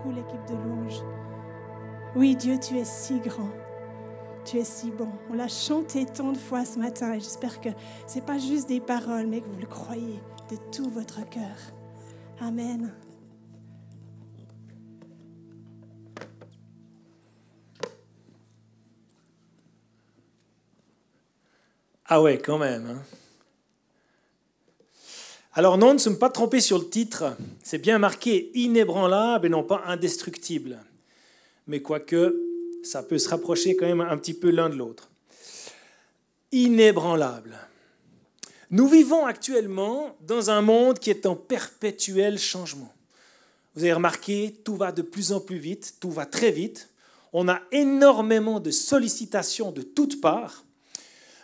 beaucoup l'équipe de louange. Oui, Dieu, tu es si grand. Tu es si bon. On l'a chanté tant de fois ce matin et j'espère que ce n'est pas juste des paroles, mais que vous le croyez de tout votre cœur. Amen. Ah ouais, quand même. Hein. Alors non, ne sommes pas trompés sur le titre. C'est bien marqué inébranlable et non pas indestructible. Mais quoique, ça peut se rapprocher quand même un petit peu l'un de l'autre. Inébranlable. Nous vivons actuellement dans un monde qui est en perpétuel changement. Vous avez remarqué, tout va de plus en plus vite, tout va très vite. On a énormément de sollicitations de toutes parts.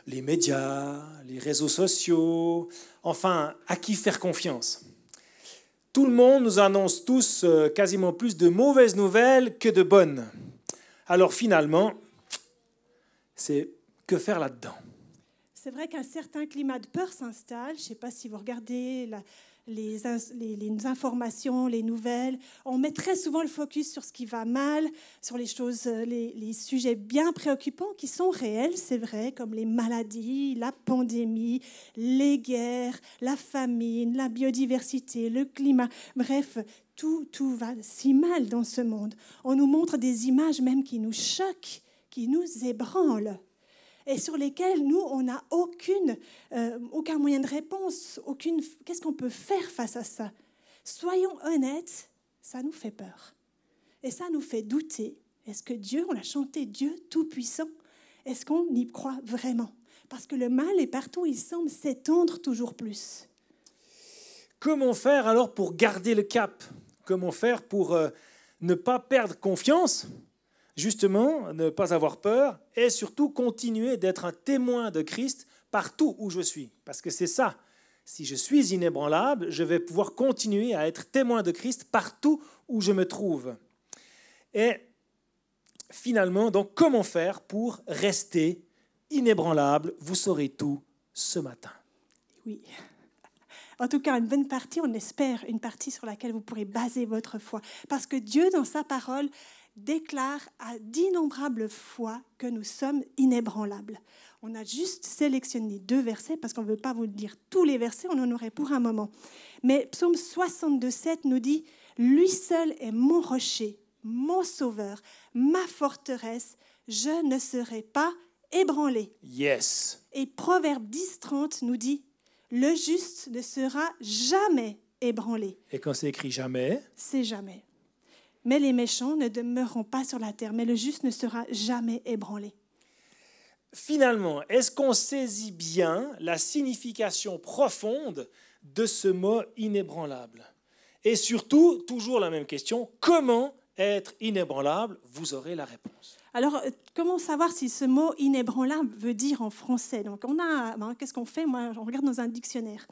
Les médias, les réseaux sociaux, enfin, à qui faire confiance? Tout le monde nous annonce tous quasiment plus de mauvaises nouvelles que de bonnes. Alors finalement, c'est que faire là-dedans? C'est vrai qu'un certain climat de peur s'installe. Je ne sais pas si vous regardez les informations, les nouvelles. On met très souvent le focus sur ce qui va mal, sur les choses, les sujets bien préoccupants qui sont réels, c'est vrai, comme les maladies, la pandémie, les guerres, la famine, la biodiversité, le climat. Bref, tout va si mal dans ce monde. On nous montre des images même qui nous choquent, qui nous ébranlent, et sur lesquels, nous, on n'a aucun moyen de réponse. Qu'est-ce qu'on peut faire face à ça? Soyons honnêtes, ça nous fait peur. Et ça nous fait douter. Est-ce que Dieu, on l'a chanté, Dieu tout-puissant, est-ce qu'on y croit vraiment? Parce que le mal est partout, il semble s'étendre toujours plus. Comment faire alors pour garder le cap? Comment faire pour ne pas perdre confiance? Justement, ne pas avoir peur et surtout continuer d'être un témoin de Christ partout où je suis. Parce que c'est ça, si je suis inébranlable, je vais pouvoir continuer à être témoin de Christ partout où je me trouve. Et finalement, donc, comment faire pour rester inébranlable? Vous saurez tout ce matin. Oui. En tout cas, une bonne partie, on espère, une partie sur laquelle vous pourrez baser votre foi. Parce que Dieu, dans sa parole, déclare à d'innombrables fois que nous sommes inébranlables. On a juste sélectionné 2 versets, parce qu'on ne veut pas vous dire tous les versets, on en aurait pour un moment. Mais Psaume 62,7 nous dit « Lui seul est mon rocher, mon sauveur, ma forteresse, je ne serai pas ébranlé. » Yes. Et Proverbe 10,30 nous dit « Le juste ne sera jamais ébranlé. » Et quand c'est écrit « jamais », c'est jamais. Mais les méchants ne demeureront pas sur la terre, mais le juste ne sera jamais ébranlé. Finalement, est-ce qu'on saisit bien la signification profonde de ce mot inébranlable? Et surtout, toujours la même question, comment être inébranlable? Vous aurez la réponse. Alors, comment savoir si ce mot inébranlable veut dire en français? Donc, qu'est-ce qu'on fait? Moi, on regarde dans un dictionnaire.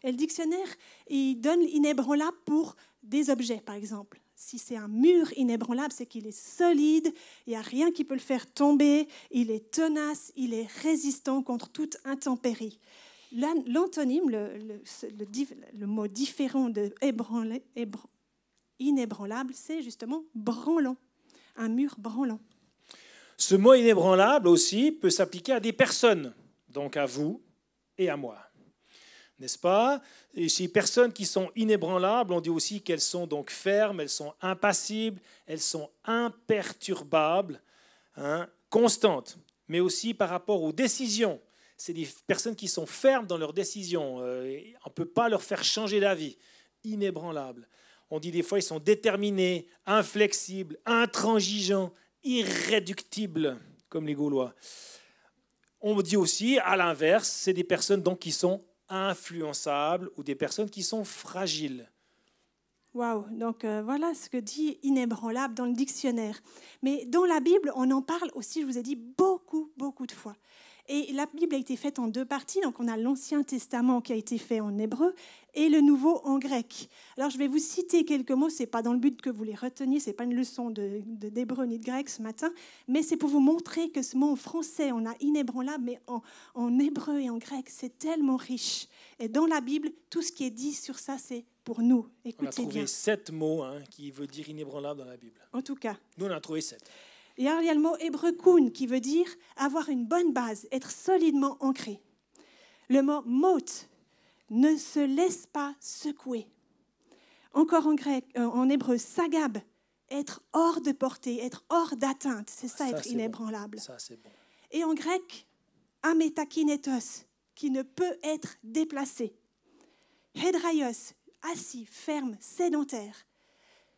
Et le dictionnaire, il donne inébranlable pour des objets, par exemple. Si c'est un mur inébranlable, c'est qu'il est solide, il n'y a rien qui peut le faire tomber, il est tenace, il est résistant contre toute intempérie. L'antonyme, le mot différent de inébranlable, c'est justement branlant, un mur branlant. Ce mot inébranlable aussi peut s'appliquer à des personnes, donc à vous et à moi. N'est-ce pas? Et ces personnes qui sont inébranlables, on dit aussi qu'elles sont donc fermes, elles sont impassibles, elles sont imperturbables, constantes, mais aussi par rapport aux décisions. C'est des personnes qui sont fermes dans leurs décisions. On ne peut pas leur faire changer d'avis. Inébranlables. On dit des fois ils sont déterminés, inflexibles, intransigeants, irréductibles, comme les Gaulois. On dit aussi, à l'inverse, c'est des personnes donc qui sont influençables ou des personnes qui sont fragiles. Waouh, donc voilà ce que dit inébranlable dans le dictionnaire. Mais dans la Bible, on en parle aussi, je vous ai dit, beaucoup de fois. Et la Bible a été faite en 2 parties, donc on a l'Ancien Testament qui a été fait en hébreu et le Nouveau en grec. Alors je vais vous citer quelques mots, ce n'est pas dans le but que vous les reteniez, ce n'est pas une leçon d'hébreu ni de grec ce matin, mais c'est pour vous montrer que ce mot en français, on a inébranlable, mais en hébreu et en grec, c'est tellement riche. Et dans la Bible, tout ce qui est dit sur ça, c'est pour nous. On a Écoutez trouvé bien. 7 mots qui veulent dire inébranlable dans la Bible. En tout cas. Nous, on en a trouvé 7. Et alors, il y a le mot hébreu-kun qui veut dire avoir une bonne base, être solidement ancré. Le mot mot, ne se laisse pas secouer. Encore en grec, en hébreu, sagab, être hors de portée, être hors d'atteinte. C'est ça, être c'est inébranlable. Bon. Ça, c'est bon. Et en grec, ametakinetos, qui ne peut être déplacé. Hedraios, assis, ferme, sédentaire.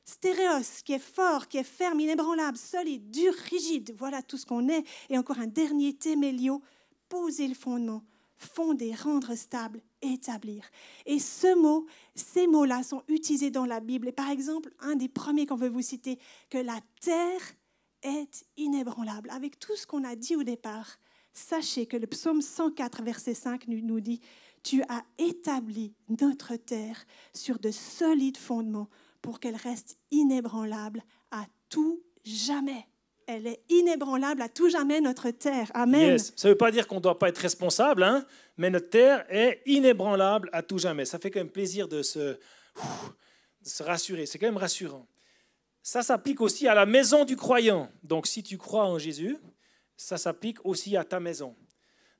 Stéréos, qui est fort, qui est ferme, inébranlable, solide, dur, rigide. Voilà tout ce qu'on est. Et encore un dernier témélio, poser le fondement, fonder, rendre stable, établir. Et ces mots-là sont utilisés dans la Bible. Et par exemple, un des premiers qu'on veut vous citer, que la terre est inébranlable. Avec tout ce qu'on a dit au départ, sachez que le psaume 104, verset 5 nous dit « Tu as établi notre terre sur de solides fondements pour qu'elle reste inébranlable à tout jamais. » Elle est inébranlable à tout jamais, notre terre. Amen. Yes. Ça ne veut pas dire qu'on ne doit pas être responsable, mais notre terre est inébranlable à tout jamais. Ça fait quand même plaisir de se rassurer. C'est quand même rassurant. Ça s'applique aussi à la maison du croyant. Donc, si tu crois en Jésus, ça s'applique aussi à ta maison.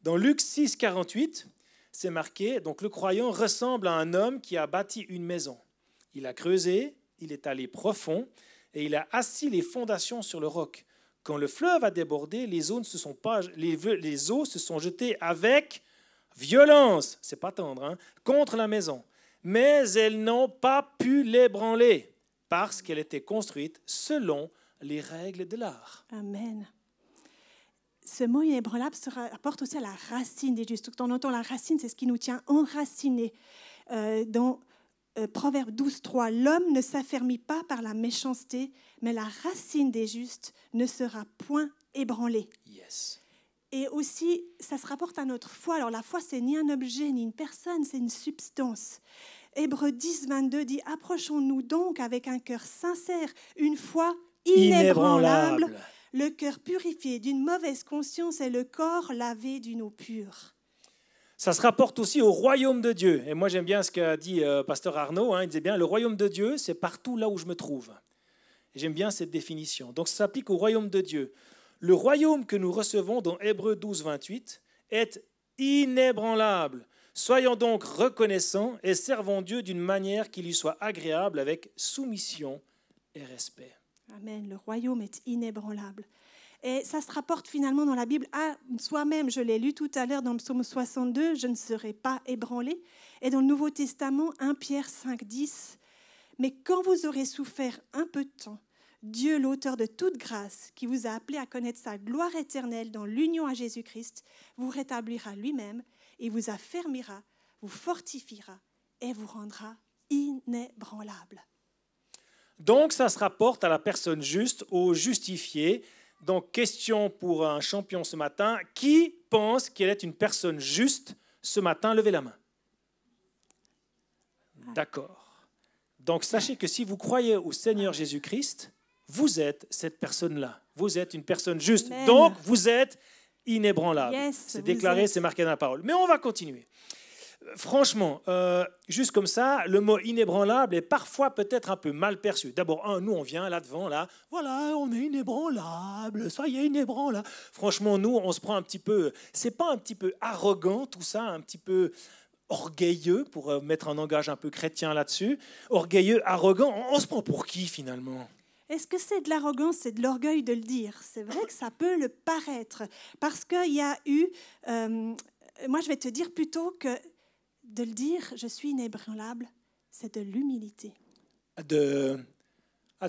Dans Luc 6, 48, c'est marqué, donc le croyant ressemble à un homme qui a bâti une maison. Il a creusé, il est allé profond et il a assis les fondations sur le roc. Quand le fleuve a débordé, les eaux se sont jetées avec violence, c'est pas tendre, contre la maison. Mais elles n'ont pas pu l'ébranler parce qu'elle était construite selon les règles de l'art. Amen. Ce mot inébranlable se rapporte aussi à la racine des justes. Quand on entend la racine, c'est ce qui nous tient enracinés. Dans Proverbe 12, 3, l'homme ne s'affermit pas par la méchanceté, mais la racine des justes ne sera point ébranlée. Yes. Et aussi, ça se rapporte à notre foi. Alors la foi, c'est ni un objet, ni une personne, c'est une substance. Hébreux 10, 22 dit « Approchons-nous donc avec un cœur sincère, une foi inébranlable, le cœur purifié d'une mauvaise conscience et le corps lavé d'une eau pure. » Ça se rapporte aussi au royaume de Dieu. Et moi, j'aime bien ce qu'a dit pasteur Arnaud. Il disait bien, le royaume de Dieu, c'est partout là où je me trouve. Et j'aime bien cette définition. Donc, ça s'applique au royaume de Dieu. Le royaume que nous recevons dans Hébreux 12, 28 est inébranlable. Soyons donc reconnaissants et servons Dieu d'une manière qui lui soit agréable avec soumission et respect. Amen. Le royaume est inébranlable. Et ça se rapporte finalement dans la Bible à soi-même. Je l'ai lu tout à l'heure dans le psaume 62, « Je ne serai pas ébranlé ». Et dans le Nouveau Testament, 1 Pierre 5, 10, « Mais quand vous aurez souffert un peu de temps, Dieu, l'auteur de toute grâce, qui vous a appelé à connaître sa gloire éternelle dans l'union à Jésus-Christ, vous rétablira lui-même et vous affermira, vous fortifiera et vous rendra inébranlable. » Donc, ça se rapporte à la personne juste, au justifié. Donc, question pour un champion ce matin. Qui pense qu'elle est une personne juste ce matin? Levez la main. D'accord. Donc, sachez que si vous croyez au Seigneur Jésus-Christ, vous êtes cette personne-là. Vous êtes une personne juste. Amen. Donc, vous êtes inébranlable. Yes, c'est déclaré, c'est marqué dans la parole. Mais on va continuer. Franchement, juste comme ça, le mot inébranlable est parfois peut-être un peu mal perçu. D'abord, nous, on vient là devant, là, voilà, on est inébranlable, soyez inébranlable. Franchement, nous, on se prend un petit peu, c'est pas un petit peu arrogant tout ça, un petit peu orgueilleux, pour mettre un langage un peu chrétien là-dessus, orgueilleux, arrogant, on se prend pour qui finalement ? Est-ce que c'est de l'arrogance, c'est de l'orgueil de le dire? C'est vrai que ça peut le paraître, parce qu'il y a eu, moi je vais te dire plutôt que de le dire, je suis inébranlable, c'est de l'humilité. De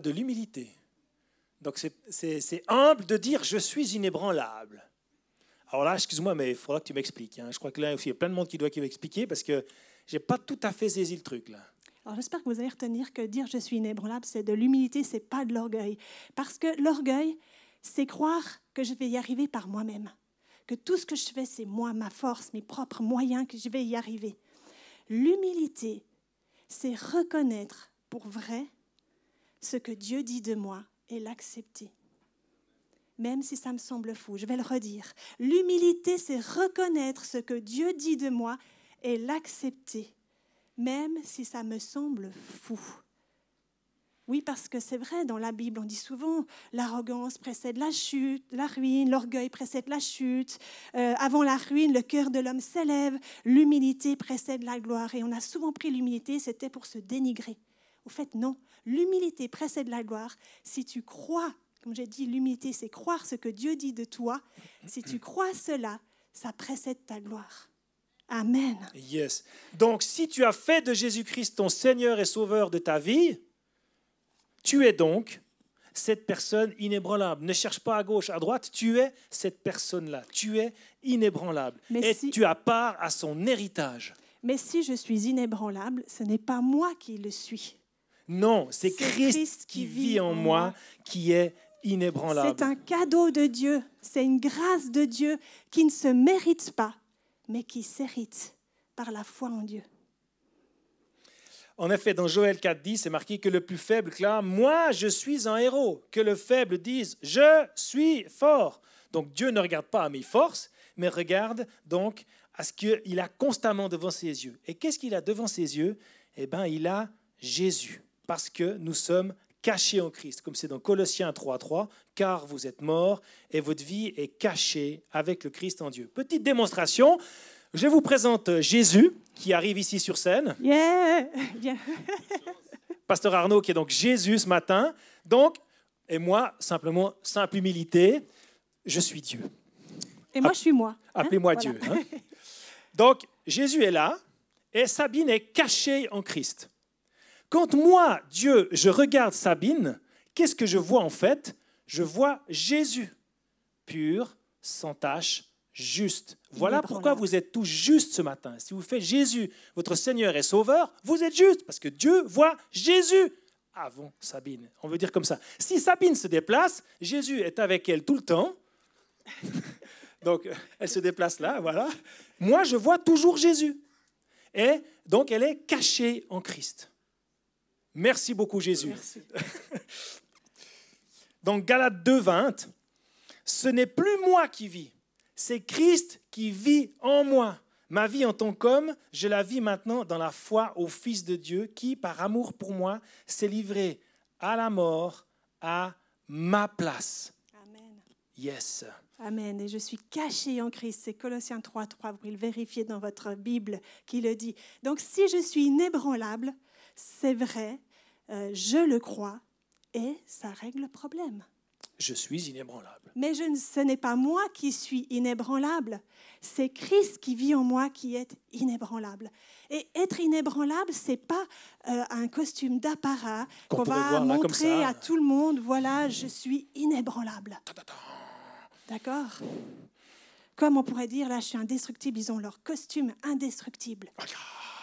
l'humilité. Donc c'est humble de dire je suis inébranlable. Alors là, excuse-moi, mais il faudra que tu m'expliques. Je crois que là aussi, il y a plein de monde qui doit m'expliquer parce que je n'ai pas tout à fait saisi le truc là. Alors j'espère que vous allez retenir que dire je suis inébranlable, c'est de l'humilité, c'est pas de l'orgueil. Parce que l'orgueil, c'est croire que je vais y arriver par moi-même. Que tout ce que je fais, c'est moi, ma force, mes propres moyens, que je vais y arriver. L'humilité, c'est reconnaître pour vrai ce que Dieu dit de moi et l'accepter. Même si ça me semble fou, je vais le redire. L'humilité, c'est reconnaître ce que Dieu dit de moi et l'accepter. même si ça me semble fou. Oui, parce que c'est vrai, dans la Bible, on dit souvent l'arrogance précède la chute, la ruine, l'orgueil précède la chute. Avant la ruine, le cœur de l'homme s'élève, l'humilité précède la gloire. Et on a souvent pris l'humilité, c'était pour se dénigrer. Au fait, non, l'humilité précède la gloire. Si tu crois, comme j'ai dit, l'humilité, c'est croire ce que Dieu dit de toi. Si tu crois cela, ça précède ta gloire. Amen. Yes. Donc, si tu as fait de Jésus-Christ ton Seigneur et Sauveur de ta vie, tu es donc cette personne inébranlable. Ne cherche pas à gauche, à droite, tu es cette personne-là. Tu es inébranlable. Et tu as part à son héritage. Mais si je suis inébranlable, ce n'est pas moi qui le suis. Non, c'est Christ qui vit en moi, qui est inébranlable. C'est un cadeau de Dieu, c'est une grâce de Dieu qui ne se mérite pas, mais qui s'hérite par la foi en Dieu. En effet, dans Joël 4,10, c'est marqué que le plus faible clame « Moi, je suis un héros », que le faible dise « Je suis fort ». Donc Dieu ne regarde pas à mes forces, mais regarde donc à ce qu'il a constamment devant ses yeux. Et qu'est-ce qu'il a devant ses yeux ? Eh bien, il a Jésus, parce que nous sommes cachés en Christ, comme c'est dans Colossiens 3,3, « Car vous êtes morts et votre vie est cachée avec le Christ en Dieu ». Petite démonstration. Je vous présente Jésus, qui arrive ici sur scène. Yeah. Pasteur Arnaud, qui est donc Jésus ce matin. Donc, et moi, simplement, simple humilité, je suis Dieu. Et moi, je suis moi. Appelez-moi Voilà. Dieu. Hein. Donc, Jésus est là, et Sabine est cachée en Christ. Quand moi, Dieu, je regarde Sabine, qu'est-ce que je vois en fait ? Je vois Jésus, pur, sans tache, juste. Voilà pourquoi vous êtes tous justes ce matin. Si vous faites Jésus, votre Seigneur et Sauveur, vous êtes justes, parce que Dieu voit Jésus avant Sabine. On veut dire comme ça. Si Sabine se déplace, Jésus est avec elle tout le temps. Donc, elle se déplace là, voilà. Moi, je vois toujours Jésus. Et donc, elle est cachée en Christ. Merci beaucoup, Jésus. Merci. Donc, Galates 2,20, ce n'est plus moi qui vis. C'est Christ qui vit en moi. Ma vie en tant qu'homme, je la vis maintenant dans la foi au Fils de Dieu qui, par amour pour moi, s'est livré à la mort à ma place. Amen. Yes. Amen. Et je suis cachée en Christ. C'est Colossiens 3,3. Vous pouvez le vérifier dans votre Bible qui le dit. Donc, si je suis inébranlable, c'est vrai, je le crois et ça règle le problème. Je suis inébranlable. Mais ce n'est pas moi qui suis inébranlable. C'est Christ qui vit en moi qui est inébranlable. Et être inébranlable, ce n'est pas un costume d'apparat qu'on va montrer à tout le monde. Voilà, je suis inébranlable. D'accord ? Comme on pourrait dire, là, je suis indestructible. Ils ont leur costume indestructible.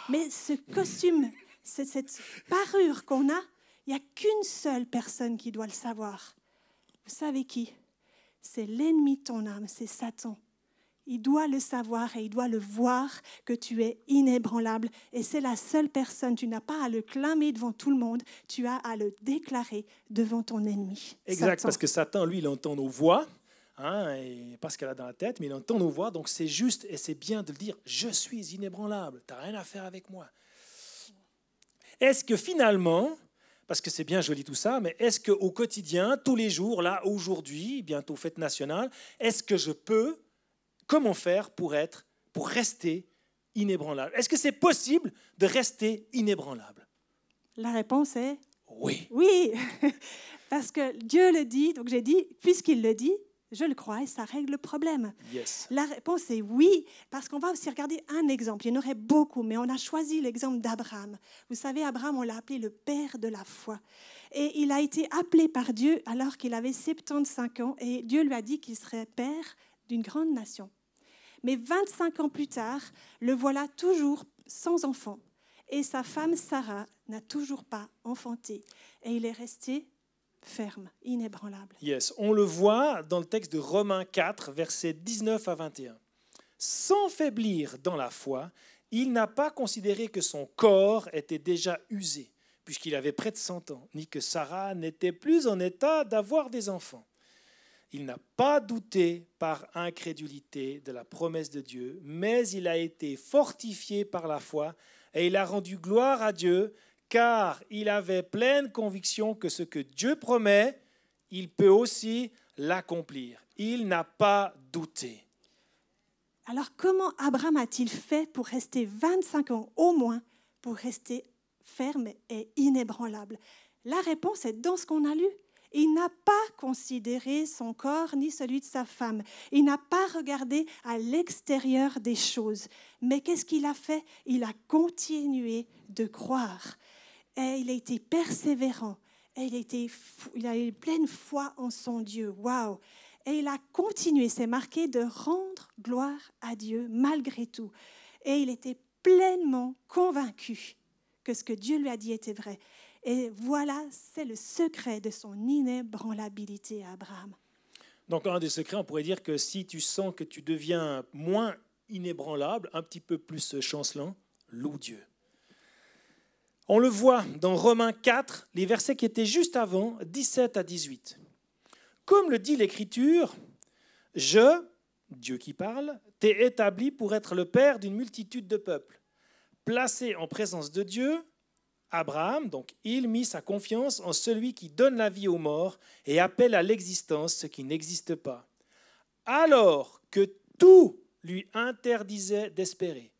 Mais ce costume, cette parure qu'on a, il n'y a qu'une seule personne qui doit le savoir. Vous savez qui ? C'est l'ennemi de ton âme, c'est Satan. Il doit le savoir et il doit le voir que tu es inébranlable. Et c'est la seule personne, tu n'as pas à le clamer devant tout le monde, tu as à le déclarer devant ton ennemi. Exact, Satan. parce que Satan, lui, il entend nos voix, et pas ce qu'elle a dans la tête, mais il entend nos voix, donc c'est juste et c'est bien de le dire, je suis inébranlable, tu n'as rien à faire avec moi. Est-ce que finalement... Parce que c'est bien joli tout ça, mais est-ce qu'au quotidien, tous les jours, là, aujourd'hui, bientôt fête nationale, est-ce que je peux, comment faire pour rester inébranlable ? Est-ce que c'est possible de rester inébranlable ? La réponse est oui. Oui, parce que Dieu le dit, donc j'ai dit, puisqu'il le dit, je le crois et ça règle le problème. Yes. La réponse est oui, parce qu'on va aussi regarder un exemple. Il y en aurait beaucoup, mais on a choisi l'exemple d'Abraham. Vous savez, Abraham, on l'a appelé le père de la foi. Et il a été appelé par Dieu alors qu'il avait 75 ans et Dieu lui a dit qu'il serait père d'une grande nation. Mais 25 ans plus tard, le voilà toujours sans enfant. Et sa femme Sarah n'a toujours pas enfanté. Et il est resté ferme, inébranlable. Yes, on le voit dans le texte de Romains 4, versets 19 à 21. Sans faiblir dans la foi, il n'a pas considéré que son corps était déjà usé, puisqu'il avait près de 100 ans, ni que Sarah n'était plus en état d'avoir des enfants. Il n'a pas douté par incrédulité de la promesse de Dieu, mais il a été fortifié par la foi, et il a rendu gloire à Dieu, car il avait pleine conviction que ce que Dieu promet, il peut aussi l'accomplir. Il n'a pas douté. Alors comment Abraham a-t-il fait pour rester 25 ans au moins, pour rester ferme et inébranlable? La réponse est dans ce qu'on a lu. Il n'a pas considéré son corps ni celui de sa femme. Il n'a pas regardé à l'extérieur des choses. Mais qu'est-ce qu'il a fait? Il a continué de croire. Et il a été persévérant. Et il a eu pleine foi en son Dieu. Waouh! Et il a continué, c'est marqué, de rendre gloire à Dieu malgré tout. Et il était pleinement convaincu que ce que Dieu lui a dit était vrai. Et voilà, c'est le secret de son inébranlabilité à Abraham. Donc, un des secrets, on pourrait dire que si tu sens que tu deviens moins inébranlable, un petit peu plus chancelant, loue Dieu. On le voit dans Romains 4, les versets qui étaient juste avant, 17 à 18. Comme le dit l'Écriture, je, Dieu qui parle, t'ai établi pour être le père d'une multitude de peuples. Placé en présence de Dieu, Abraham, donc, il mit sa confiance en celui qui donne la vie aux morts et appelle à l'existence ce qui n'existe pas. Alors que tout lui interdisait d'espérer,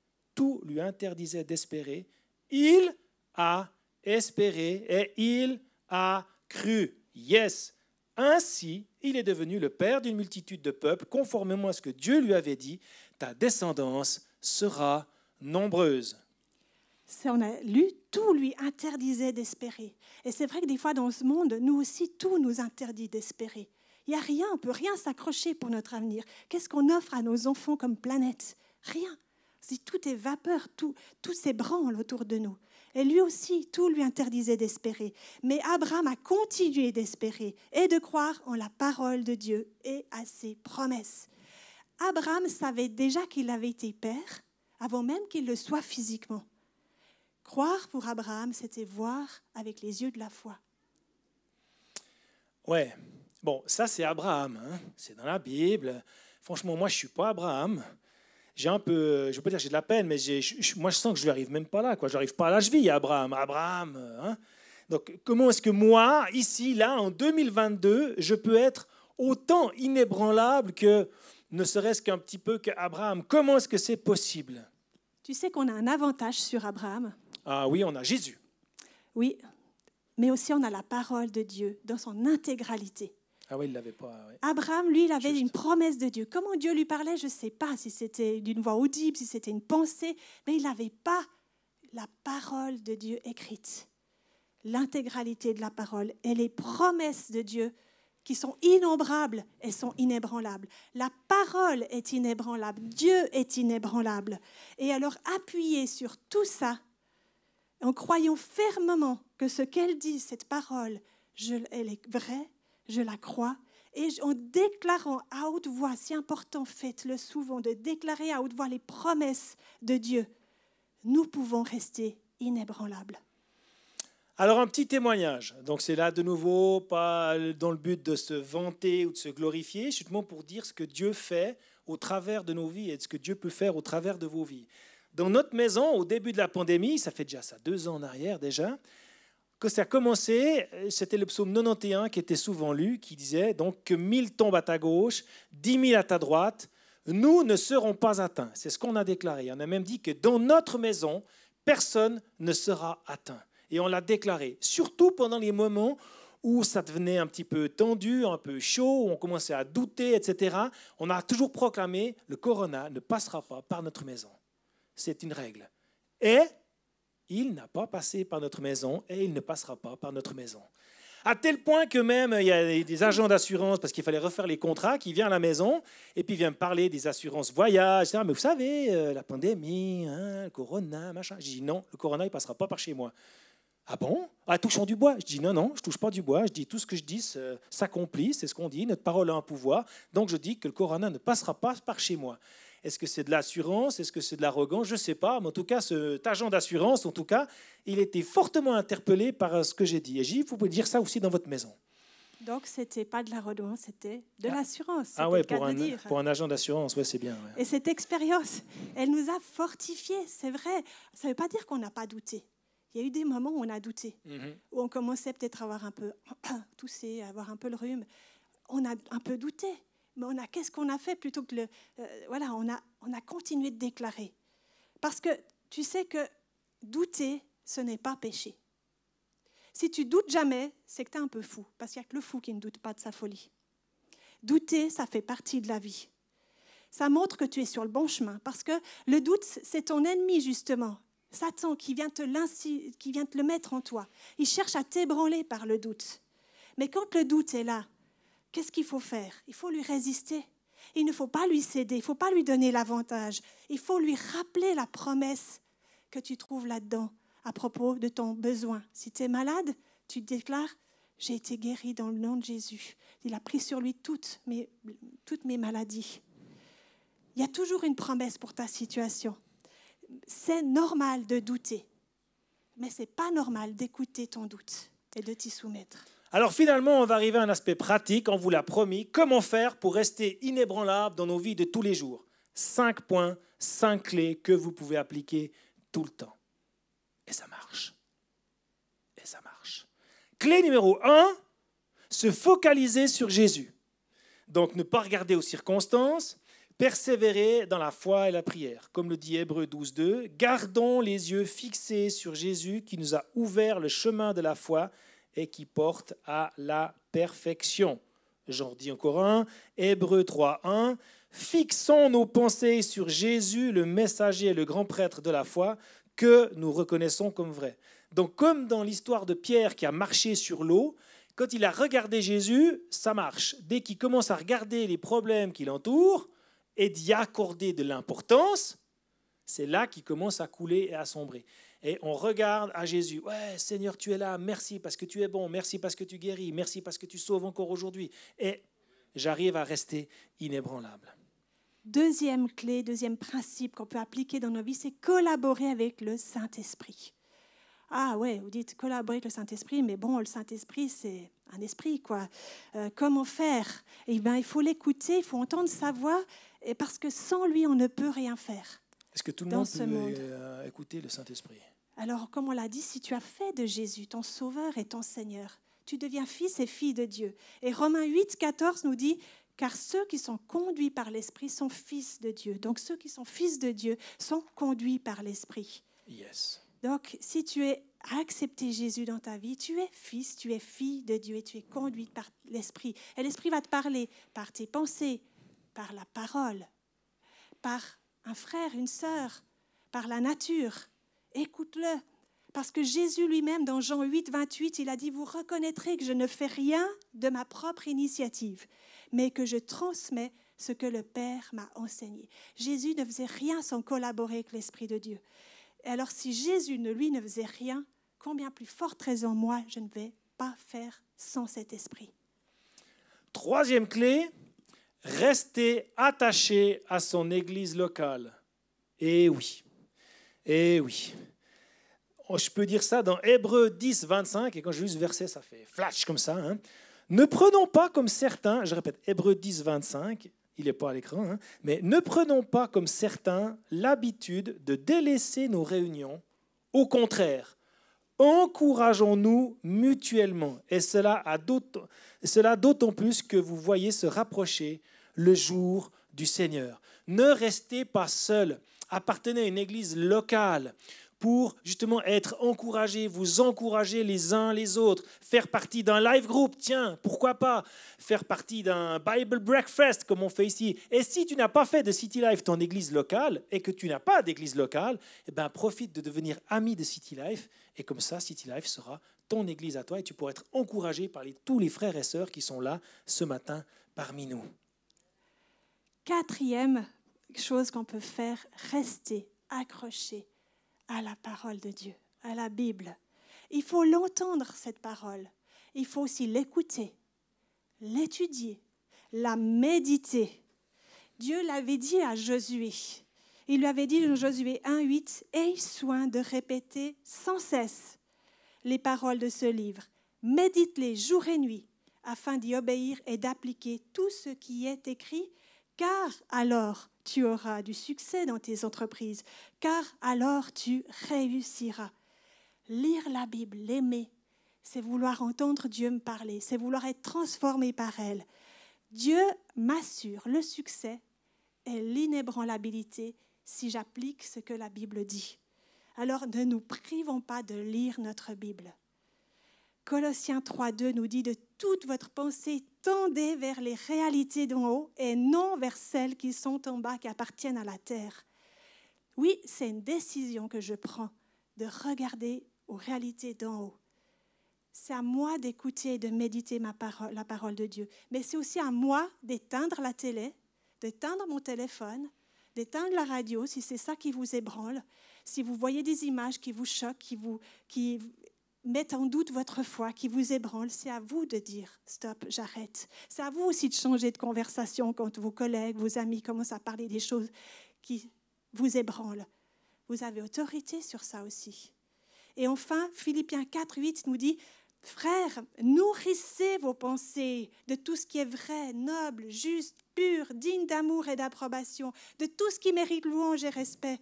il a espéré et il a cru. Yes. Ainsi, il est devenu le père d'une multitude de peuples, conformément à ce que Dieu lui avait dit, ta descendance sera nombreuse. On a lu, tout lui interdisait d'espérer. Et c'est vrai que des fois dans ce monde, nous aussi, tout nous interdit d'espérer. Il n'y a rien, on ne peut rien s'accrocher pour notre avenir. Qu'est-ce qu'on offre à nos enfants comme planète? Rien. Si tout est vapeur, tout s'ébranle autour de nous. Et lui aussi, tout lui interdisait d'espérer. Mais Abraham a continué d'espérer et de croire en la parole de Dieu et à ses promesses. Abraham savait déjà qu'il avait été père avant même qu'il le soit physiquement. Croire pour Abraham, c'était voir avec les yeux de la foi. Ouais, bon, ça c'est Abraham, hein. C'est dans la Bible. Franchement, moi je ne suis pas Abraham. J'ai un peu, je ne veux pas dire que j'ai de la peine, mais moi je sens que je n'arrive même pas là, quoi. Je n'arrive pas à la cheville à Abraham. Hein. Donc comment est-ce que moi, ici, là, en 2022, je peux être autant inébranlable que ne serait-ce qu'un petit peu qu'Abraham? Comment est-ce que c'est possible? Tu sais qu'on a un avantage sur Abraham. Ah oui, on a Jésus. Oui, mais aussi on a la parole de Dieu dans son intégralité. Ah oui, il ne l'avait pas. Ouais. Abraham, lui, il avait une promesse de Dieu. Comment Dieu lui parlait, je ne sais pas, si c'était d'une voix audible, si c'était une pensée, mais il n'avait pas la parole de Dieu écrite. L'intégralité de la parole et les promesses de Dieu qui sont innombrables et sont inébranlables. La parole est inébranlable, Dieu est inébranlable. Et alors, appuyé sur tout ça, en croyant fermement que ce qu'elle dit, cette parole, elle est vraie, je la crois, et en déclarant à haute voix, si important, faites-le souvent, de déclarer à haute voix les promesses de Dieu, nous pouvons rester inébranlables. Alors un petit témoignage, donc c'est là de nouveau, pas dans le but de se vanter ou de se glorifier, justement pour dire ce que Dieu fait au travers de nos vies et ce que Dieu peut faire au travers de vos vies. Dans notre maison, au début de la pandémie, ça fait déjà 2 ans en arrière déjà, que ça a commencé, c'était le psaume 91 qui était souvent lu, qui disait donc que 1000 tombent à ta gauche, 10 000 à ta droite, nous ne serons pas atteints. C'est ce qu'on a déclaré. On a même dit que dans notre maison, personne ne sera atteint. Et on l'a déclaré, surtout pendant les moments où ça devenait un petit peu tendu, un peu chaud, où on commençait à douter, etc. On a toujours proclamé, le corona ne passera pas par notre maison. C'est une règle. Et il n'a pas passé par notre maison et il ne passera pas par notre maison. À tel point que même il y a des agents d'assurance, parce qu'il fallait refaire les contrats, qui viennent à la maison et puis viennent me parler des assurances voyage, etc. Mais vous savez, la pandémie, hein, le corona, machin. Je dis non, le corona, il ne passera pas par chez moi. Ah bon? Ah, touchons du bois. Je dis non, je ne touche pas du bois. Je dis tout ce que je dis s'accomplit, c'est ce qu'on dit. Notre parole a un pouvoir. Donc je dis que le corona ne passera pas par chez moi. Est-ce que c'est de l'assurance? Est-ce que c'est de l'arrogance? Je ne sais pas. Mais en tout cas, cet agent d'assurance, en tout cas, il était fortement interpellé par ce que j'ai dit. Et j'ai dit, vous pouvez dire ça aussi dans votre maison. Donc, ce n'était pas de la redevance, c'était de l'assurance. Ah ouais, pour un agent d'assurance, ouais, c'est bien. Ouais. Et cette expérience, elle nous a fortifiés, c'est vrai. Ça ne veut pas dire qu'on n'a pas douté. Il y a eu des moments où on a douté, où on commençait peut-être à avoir un peu toussé, à avoir un peu le rhume. On a un peu douté, mais qu'est-ce qu'on a fait plutôt que on a continué de déclarer. Parce que tu sais que douter, ce n'est pas péché. Si tu doutes jamais, c'est que tu es un peu fou, parce qu'il n'y a que le fou qui ne doute pas de sa folie. Douter, ça fait partie de la vie. Ça montre que tu es sur le bon chemin, parce que le doute, c'est ton ennemi, justement. Satan qui vient te le mettre en toi. Il cherche à t'ébranler par le doute. Mais quand le doute est là, qu'est-ce qu'il faut faire? Il faut lui résister. Il ne faut pas lui céder, il ne faut pas lui donner l'avantage. Il faut lui rappeler la promesse que tu trouves là-dedans à propos de ton besoin. Si tu es malade, tu te déclares « J'ai été guéri dans le nom de Jésus. Il a pris sur lui toutes mes maladies. » Il y a toujours une promesse pour ta situation. C'est normal de douter, mais ce n'est pas normal d'écouter ton doute et de t'y soumettre. Alors finalement, on va arriver à un aspect pratique, on vous l'a promis. Comment faire pour rester inébranlable dans nos vies de tous les jours? 5 points, 5 clés que vous pouvez appliquer tout le temps. Et ça marche. Et ça marche. Clé numéro 1, se focaliser sur Jésus. Donc ne pas regarder aux circonstances, persévérer dans la foi et la prière. Comme le dit Hébreux 12.2, gardons les yeux fixés sur Jésus qui nous a ouvert le chemin de la foi et qui porte à la perfection. J'en dis encore un, Hébreux 3.1, fixons nos pensées sur Jésus, le messager et le grand prêtre de la foi, que nous reconnaissons comme vrai. Donc comme dans l'histoire de Pierre qui a marché sur l'eau, quand il a regardé Jésus, ça marche. Dès qu'il commence à regarder les problèmes qui l'entourent et d'y accorder de l'importance, c'est là qu'il commence à couler et à sombrer. Et on regarde à Jésus. Ouais, Seigneur, tu es là. Merci parce que tu es bon. Merci parce que tu guéris. Merci parce que tu sauves encore aujourd'hui. Et j'arrive à rester inébranlable. Deuxième clé, deuxième principe qu'on peut appliquer dans nos vies, c'est collaborer avec le Saint-Esprit. Ah ouais, vous dites collaborer avec le Saint-Esprit, mais bon, le Saint-Esprit, c'est un esprit, quoi. Comment faire? Eh bien, il faut l'écouter, il faut entendre sa voix, et parce que sans lui, on ne peut rien faire. Est-ce que tout le monde peut écouter le Saint-Esprit? Alors, comme on l'a dit, si tu as fait de Jésus ton Sauveur et ton Seigneur, tu deviens fils et fille de Dieu. Et Romains 8.14 nous dit « Car ceux qui sont conduits par l'Esprit sont fils de Dieu. » Donc, ceux qui sont fils de Dieu sont conduits par l'Esprit. Yes. Donc, si tu as accepté Jésus dans ta vie, tu es fils, tu es fille de Dieu et tu es conduite par l'Esprit. Et l'Esprit va te parler par tes pensées, par la parole, par un frère, une sœur, par la nature. Écoute-le. Parce que Jésus lui-même, dans Jean 8.28, il a dit « Vous reconnaîtrez que je ne fais rien de ma propre initiative, mais que je transmets ce que le Père m'a enseigné. » Jésus ne faisait rien sans collaborer avec l'Esprit de Dieu. Et alors, si Jésus, lui, ne faisait rien, combien plus forte raison, moi, je ne vais pas faire sans cet esprit. Troisième clé, rester attaché à son église locale. Eh oui, eh oui. Je peux dire ça dans Hébreux 10, 25, et quand je lis ce verset, ça fait flash comme ça. Hein. Ne prenons pas comme certains, je répète, Hébreux 10, 25, il n'est pas à l'écran, hein, mais ne prenons pas comme certains l'habitude de délaisser nos réunions. Au contraire, encourageons-nous mutuellement, et cela d'autant plus que vous voyez se rapprocher le jour du Seigneur. Ne restez pas seuls, appartenez à une église locale pour justement être encouragés, vous encourager les uns les autres, faire partie d'un live group, tiens, pourquoi pas, faire partie d'un Bible breakfast comme on fait ici. Et si tu n'as pas fait de City Life ton église locale et que tu n'as pas d'église locale, eh ben, profite de devenir ami de City Life et comme ça, City Life sera ton église à toi et tu pourras être encouragé par tous les frères et sœurs qui sont là ce matin parmi nous. Quatrième chose qu'on peut faire, rester accroché à la parole de Dieu, à la Bible. Il faut l'entendre, cette parole. Il faut aussi l'écouter, l'étudier, la méditer. Dieu l'avait dit à Josué. Il lui avait dit dans Josué 1.8, « Aie soin de répéter sans cesse les paroles de ce livre. Médite-les jour et nuit, afin d'y obéir et d'appliquer tout ce qui est écrit, car alors tu auras du succès dans tes entreprises, car alors tu réussiras. Lire la Bible, l'aimer, c'est vouloir entendre Dieu me parler, c'est vouloir être transformé par elle. Dieu m'assure le succès et l'inébranlabilité si j'applique ce que la Bible dit. Alors ne nous privons pas de lire notre Bible. Colossiens 3,2 nous dit « De toute votre pensée, tendez vers les réalités d'en haut et non vers celles qui sont en bas, qui appartiennent à la terre. » Oui, c'est une décision que je prends de regarder aux réalités d'en haut. C'est à moi d'écouter et de méditer la parole de Dieu. Mais c'est aussi à moi d'éteindre la télé, d'éteindre mon téléphone, d'éteindre la radio, si c'est ça qui vous ébranle, si vous voyez des images qui vous choquent, qui mettent en doute votre foi, qui vous ébranlent, c'est à vous de dire « stop, j'arrête ». C'est à vous aussi de changer de conversation quand vos collègues, vos amis commencent à parler des choses qui vous ébranlent. Vous avez autorité sur ça aussi. Et enfin, Philippiens 4,8 nous dit « Frères, nourrissez vos pensées de tout ce qui est vrai, noble, juste, pur, digne d'amour et d'approbation, de tout ce qui mérite louange et respect. »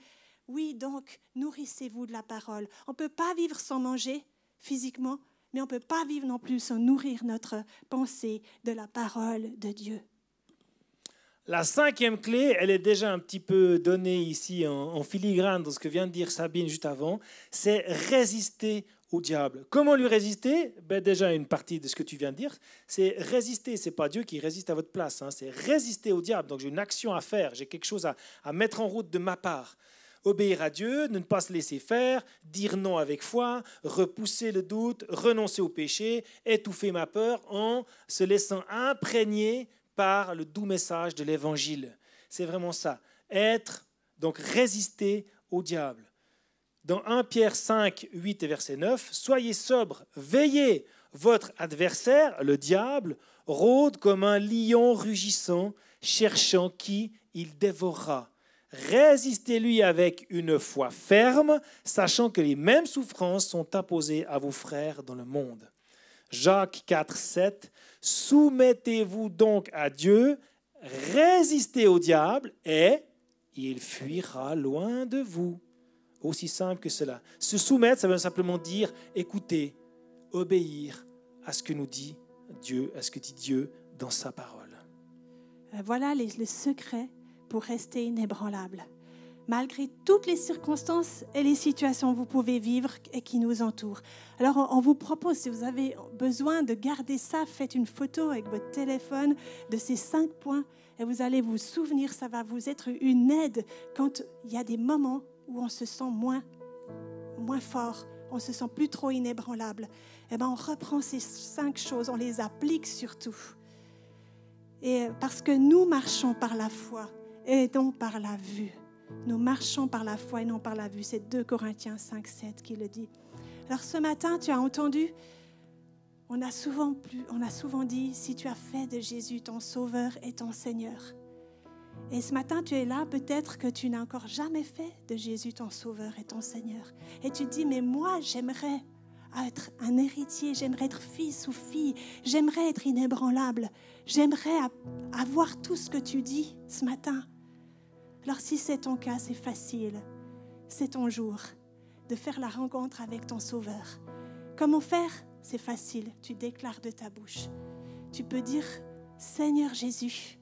Oui, donc, nourrissez-vous de la parole. On ne peut pas vivre sans manger physiquement, mais on ne peut pas vivre non plus sans nourrir notre pensée de la parole de Dieu. La cinquième clé, elle est déjà un petit peu donnée ici en filigrane dans ce que vient de dire Sabine juste avant, c'est résister au diable. Comment lui résister ? Déjà, une partie de ce que tu viens de dire, c'est résister. Ce n'est pas Dieu qui résiste à votre place, hein. C'est résister au diable. Donc j'ai une action à faire, j'ai quelque chose à mettre en route de ma part. Obéir à Dieu, ne pas se laisser faire, dire non avec foi, repousser le doute, renoncer au péché, étouffer ma peur en se laissant imprégner par le doux message de l'Évangile. C'est vraiment ça. Donc résister au diable. Dans 1 Pierre 5, 8 et verset 9, « Soyez sobres, veillez, votre adversaire, le diable, rôde comme un lion rugissant, cherchant qui il dévorera. Résistez-lui avec une foi ferme, sachant que les mêmes souffrances sont imposées à vos frères dans le monde. » Jacques 4, 7, « Soumettez-vous donc à Dieu, résistez au diable et il fuira loin de vous. » Aussi simple que cela. Se soumettre, ça veut simplement dire écouter, obéir à ce que nous dit Dieu, à ce que dit Dieu dans sa parole. Voilà le secret pour rester inébranlable. Malgré toutes les circonstances et les situations que vous pouvez vivre et qui nous entourent. Alors, on vous propose, si vous avez besoin de garder ça, faites une photo avec votre téléphone de ces 5 points et vous allez vous souvenir, ça va vous être une aide quand il y a des moments où on se sent moins fort, on se sent plus trop inébranlable. Eh bien, on reprend ces 5 choses, on les applique surtout. Et parce que nous marchons par la foi et non par la vue. Nous marchons par la foi et non par la vue. C'est 2 Corinthiens 5, 7 qui le dit. Alors ce matin, tu as entendu, on a souvent dit, si tu as fait de Jésus ton Sauveur et ton Seigneur. Et ce matin, tu es là, peut-être que tu n'as encore jamais fait de Jésus ton Sauveur et ton Seigneur. Et tu te dis, mais moi, j'aimerais être un héritier, j'aimerais être fils ou fille, j'aimerais être inébranlable, j'aimerais avoir tout ce que tu dis ce matin. Alors si c'est ton cas, c'est facile, c'est ton jour de faire la rencontre avec ton Sauveur. Comment faire ? C'est facile, tu déclares de ta bouche. Tu peux dire, Seigneur Jésus,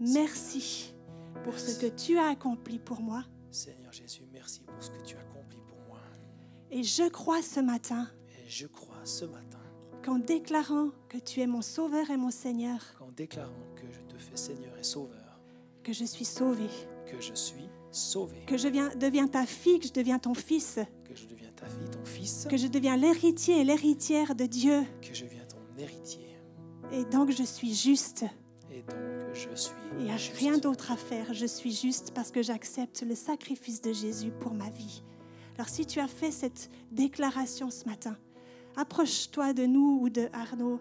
merci pour ce que tu as accompli pour moi. Seigneur Jésus, merci pour ce que tu as accompli pour moi. Et je crois ce matin, qu'en déclarant que tu es mon Sauveur et mon Seigneur, qu'en déclarant que je te fais Seigneur et Sauveur, que je suis sauvé, que je suis sauvé, que je deviens ta fille, que je deviens ton fils, que je deviens ta fille, ton fils, que je deviens l'héritier et l'héritière de Dieu. Que je deviens ton héritier. Et donc je suis juste. Et donc je suis Il n'y a juste. rien d'autre à faire. Je suis juste parce que j'accepte le sacrifice de Jésus pour ma vie. Alors si tu as fait cette déclaration ce matin, approche-toi de nous ou de Arnaud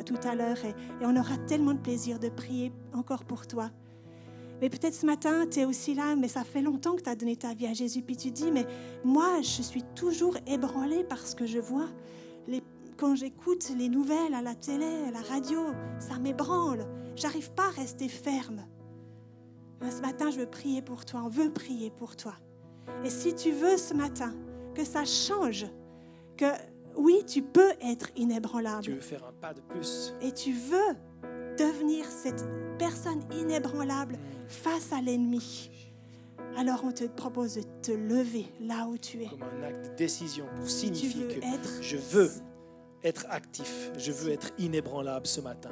tout à l'heure et on aura tellement de plaisir de prier encore pour toi. Mais peut-être ce matin, tu es aussi là, mais ça fait longtemps que tu as donné ta vie à Jésus. Puis tu dis, mais moi, je suis toujours ébranlée parce que je vois quand j'écoute les nouvelles à la télé, à la radio, ça m'ébranle. J'arrive pas à rester ferme. Ce matin, je veux prier pour toi. On veut prier pour toi. Et si tu veux ce matin que ça change, que oui, tu peux être inébranlable. Tu veux faire un pas de plus. Et tu veux devenir cette personne inébranlable face à l'ennemi. Alors on te propose de te lever là où tu es. Comme un acte de décision pour signifier Si tu veux que être, je veux être actif, je veux être inébranlable ce matin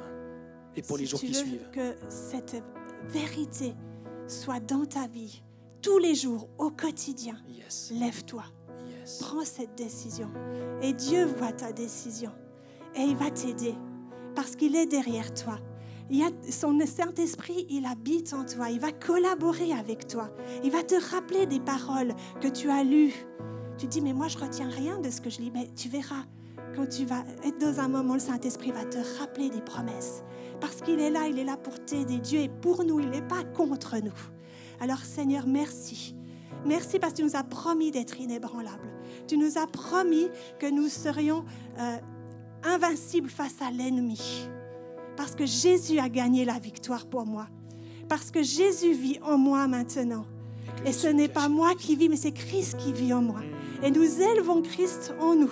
et pour les jours qui suivent. Que cette vérité soit dans ta vie, tous les jours, au quotidien, Yes. lève-toi, Yes. prends cette décision. Et Dieu voit ta décision et il va t'aider parce qu'il est derrière toi. Il y a son Saint-Esprit, il habite en toi, il va collaborer avec toi. Il va te rappeler des paroles que tu as lues. Tu dis, mais moi je retiens rien de ce que je lis. Mais tu verras, quand tu vas être dans un moment, le Saint-Esprit va te rappeler des promesses. Parce qu'il est là pour t'aider. Dieu est pour nous, il n'est pas contre nous. Alors Seigneur, merci. Merci parce que tu nous as promis d'être inébranlables. Tu nous as promis que nous serions invincibles face à l'ennemi. Parce que Jésus a gagné la victoire pour moi. Parce que Jésus vit en moi maintenant. Et ce n'est pas moi qui vis, mais c'est Christ qui vit en moi. Et nous élevons Christ en nous.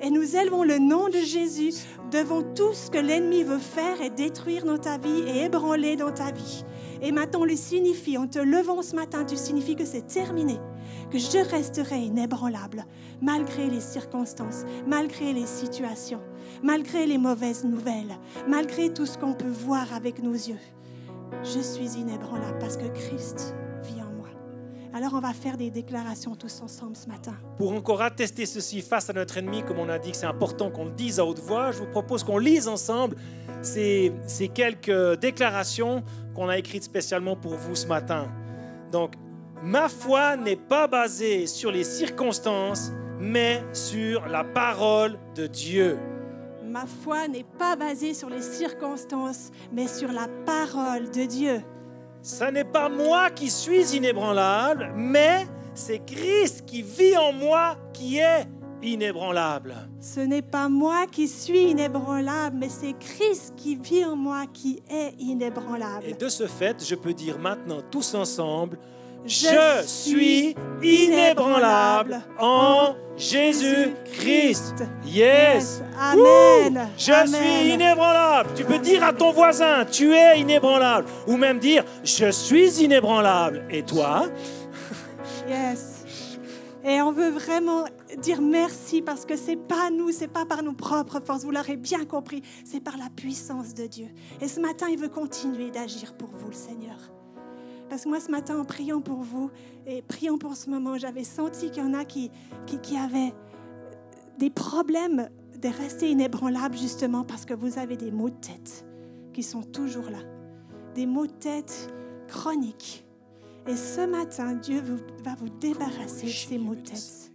Et nous élevons le nom de Jésus devant tout ce que l'ennemi veut faire et détruire dans ta vie et ébranler dans ta vie. Et maintenant, on lui signifie, en te levant ce matin, tu signifies que c'est terminé, que je resterai inébranlable, malgré les circonstances, malgré les situations, malgré les mauvaises nouvelles, malgré tout ce qu'on peut voir avec nos yeux. Je suis inébranlable parce que Christ vit en moi. Alors, on va faire des déclarations tous ensemble ce matin. Pour encore attester ceci face à notre ennemi, comme on a dit que c'est important qu'on le dise à haute voix, je vous propose qu'on lise ensemble ces quelques déclarations qu'on a écrites spécialement pour vous ce matin. Donc, ma foi n'est pas basée sur les circonstances, mais sur la parole de Dieu. Ma foi n'est pas basée sur les circonstances, mais sur la parole de Dieu. Ce n'est pas moi qui suis inébranlable, mais c'est Christ qui vit en moi qui est inébranlable. Ce n'est pas moi qui suis inébranlable, mais c'est Christ qui vit en moi qui est inébranlable. Et de ce fait, je peux dire maintenant tous ensemble, je suis inébranlable en Jésus-Christ. Yes. Amen. Je Amen. suis inébranlable. Tu peux dire à ton voisin, tu es inébranlable. Ou même dire, je suis inébranlable. Et toi? Yes. Et on veut vraiment dire merci parce que c'est pas nous, c'est pas par nos propres forces. Vous l'aurez bien compris, c'est par la puissance de Dieu. Et ce matin, il veut continuer d'agir pour vous, le Seigneur. Parce que moi, ce matin, en priant pour vous et priant pour ce moment, j'avais senti qu'il y en a qui avaient des problèmes de rester inébranlables justement parce que vous avez des maux de tête qui sont toujours là. Des maux de tête chroniques. Et ce matin, Dieu va vous débarrasser de ces maux de tête.